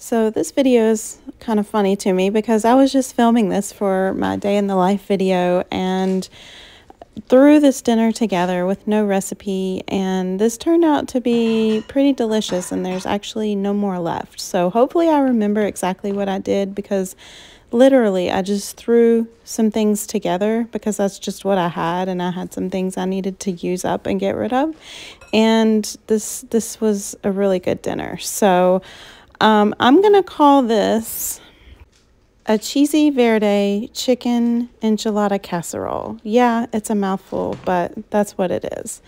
So this video is kind of funny to me because I was just filming this for my day in the life video and threw this dinner together with no recipe, and this turned out to be pretty delicious, and there's actually no more left. So hopefully I remember exactly what I did, because literally I just threw some things together because that's just what I had, and I had some things I needed to use up and get rid of. And this was a really good dinner. So I'm gonna call this a cheesy verde chicken enchilada casserole. Yeah, it's a mouthful, but that's what it is.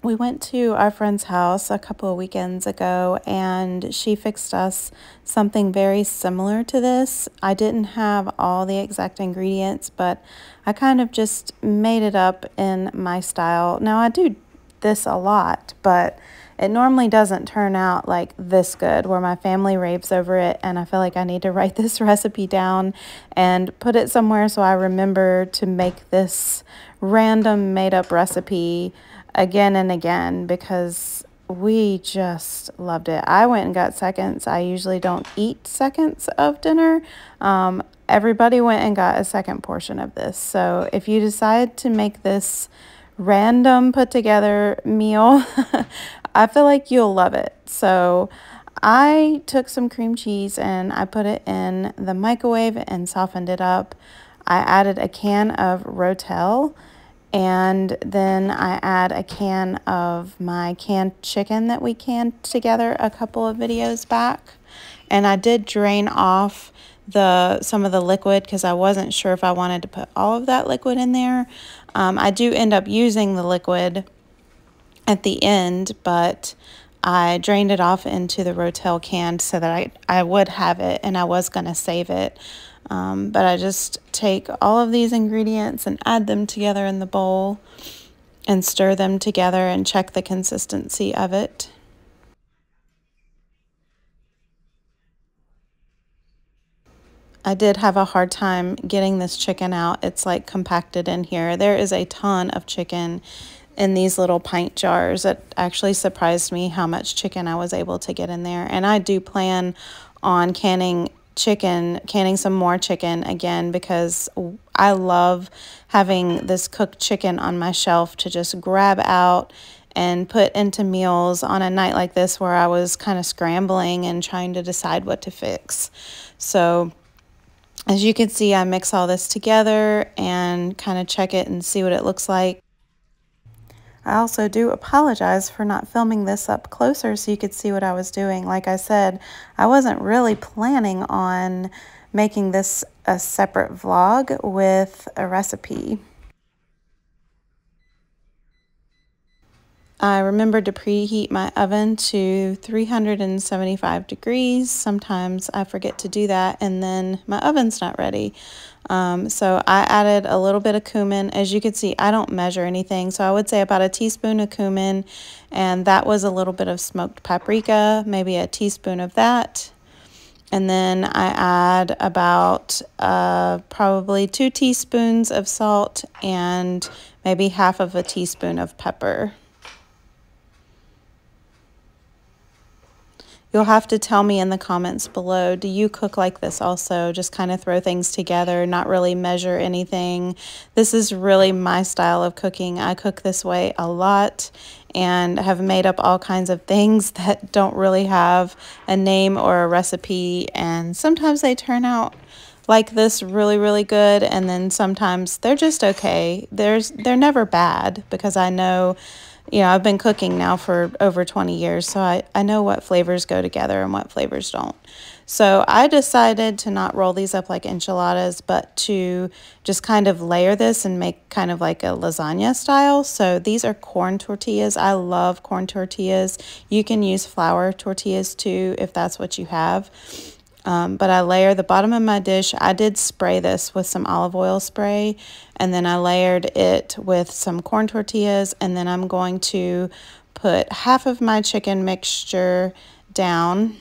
We went to our friend's house a couple of weekends ago, and she fixed us something very similar to this. I didn't have all the exact ingredients, but I kind of just made it up in my style. Now, I do this a lot, but it normally doesn't turn out like this good, where my family raves over it, and I feel like I need to write this recipe down and put it somewhere so I remember to make this random made-up recipe again and again, because we just loved it. I went and got seconds. I usually don't eat seconds of dinner. Everybody went and got a second portion of this. So if you decide to make this random put together meal, I feel like you'll love it. So I took some cream cheese and I put it in the microwave and softened it up. I added a can of Rotel, and then I add a can of my canned chicken that we canned together a couple of videos back. And I did drain off some of the liquid because I wasn't sure if I wanted to put all of that liquid in there. I do end up using the liquid at the end, but I drained it off into the Rotel can so that I would have it, and I was going to save it. But I just take all of these ingredients and add them together in the bowl and stir them together and check the consistency of it. I did have a hard time getting this chicken out. It's like compacted in here. There is a ton of chicken in these little pint jars. It actually surprised me how much chicken I was able to get in there. And I do plan on canning some more chicken again, because I love having this cooked chicken on my shelf to just grab out and put into meals on a night like this where I was kind of scrambling and trying to decide what to fix. So as you can see, I mix all this together and kind of check it and see what it looks like. I also do apologize for not filming this up closer so you could see what I was doing. Like I said, I wasn't really planning on making this a separate vlog with a recipe. I remembered to preheat my oven to 375 degrees. Sometimes I forget to do that and then my oven's not ready. So I added a little bit of cumin. As you can see, I don't measure anything, so I would say about a teaspoon of cumin, and that was a little bit of smoked paprika, maybe a teaspoon of that. And then I add about probably 2 teaspoons of salt and maybe half of a teaspoon of pepper. You'll have to tell me in the comments below, do you cook like this also? Just kind of throw things together, not really measure anything. This is really my style of cooking. I cook this way a lot and have made up all kinds of things that don't really have a name or a recipe. And sometimes they turn out like this really, really good. And then sometimes they're just okay. They're never bad, because I know, I've been cooking now for over 20 years, so I know what flavors go together and what flavors don't. So I decided to not roll these up like enchiladas, but to just kind of layer this and make kind of like a lasagna style. So these are corn tortillas. I love corn tortillas. You can use flour tortillas too if that's what you have. But I layer the bottom of my dish. I did spray this with some olive oil spray, and then I layered it with some corn tortillas, and then I'm going to put half of my chicken mixture down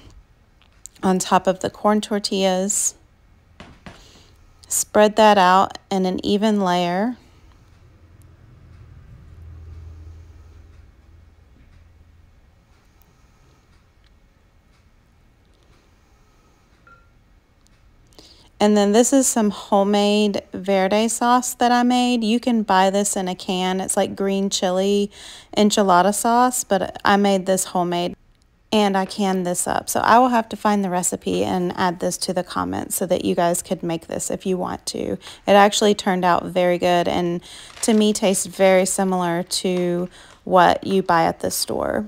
on top of the corn tortillas. Spread that out in an even layer. And then this is some homemade verde sauce that I made. You can buy this in a can. It's like green chili enchilada sauce, but I made this homemade and I canned this up. So I will have to find the recipe and add this to the comments so that you guys could make this if you want to. It actually turned out very good and to me tastes very similar to what you buy at the store.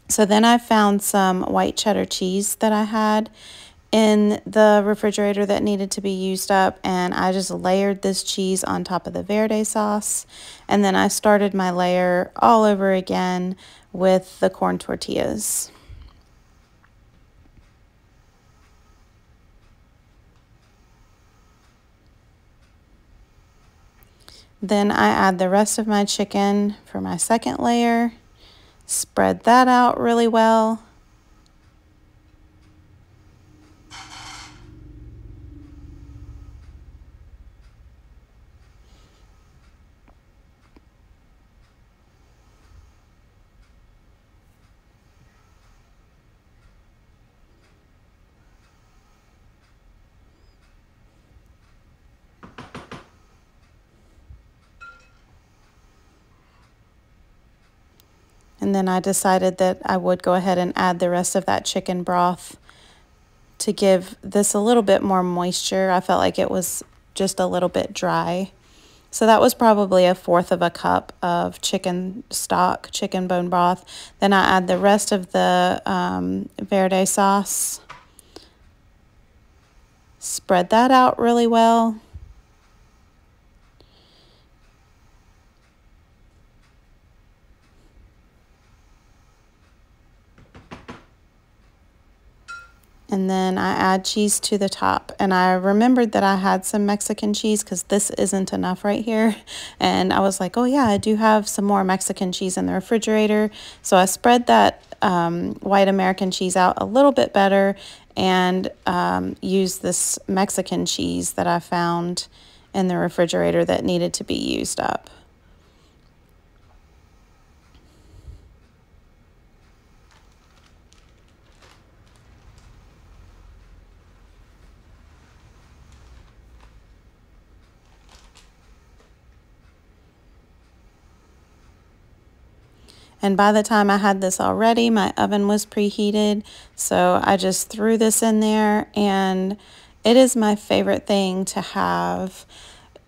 So then I found some white cheddar cheese that I had in the refrigerator that needed to be used up, and I just layered this cheese on top of the verde sauce, and then I started my layer all over again with the corn tortillas. Then I add the rest of my chicken for my second layer, spread that out really well. And then I decided that I would go ahead and add the rest of that chicken broth to give this a little bit more moisture. I felt like it was just a little bit dry. So that was probably 1/4 of a cup of chicken stock, chicken bone broth. Then I add the rest of the verde sauce. Spread that out really well. And then I add cheese to the top. And I remembered that I had some Mexican cheese because this isn't enough right here. And I was like, oh yeah, I do have some more Mexican cheese in the refrigerator. So I spread that white American cheese out a little bit better and used this Mexican cheese that I found in the refrigerator that needed to be used up. And by the time I had this all ready, my oven was preheated. So I just threw this in there, and it is my favorite thing to have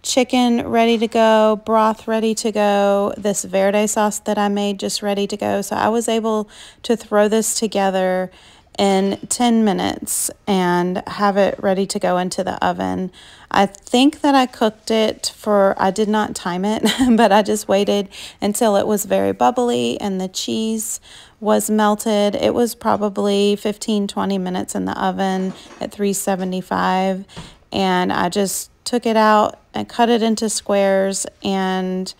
chicken ready to go, broth ready to go, this verde sauce that I made just ready to go. So I was able to throw this together in 10 minutes and have it ready to go into the oven. I think that I cooked it I did not time it, but I just waited until it was very bubbly and the cheese was melted. It was probably 15-20 minutes in the oven at 375, and I just took it out and cut it into squares, and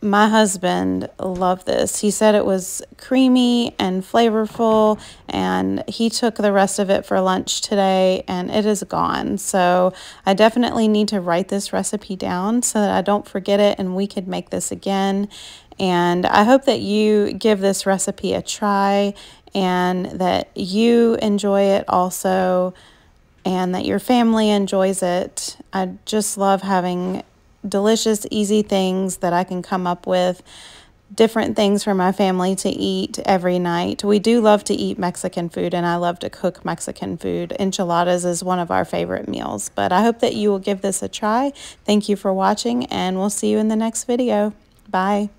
my husband loved this. He said it was creamy and flavorful, and he took the rest of it for lunch today, and it is gone. So I definitely need to write this recipe down so that I don't forget it and we could make this again. And I hope that you give this recipe a try and that you enjoy it also, and that your family enjoys it. I just love having delicious, easy things that I can come up with, different things for my family to eat every night. We do love to eat Mexican food, and I love to cook Mexican food. Enchiladas is one of our favorite meals, but I hope that you will give this a try. Thank you for watching, and we'll see you in the next video. Bye.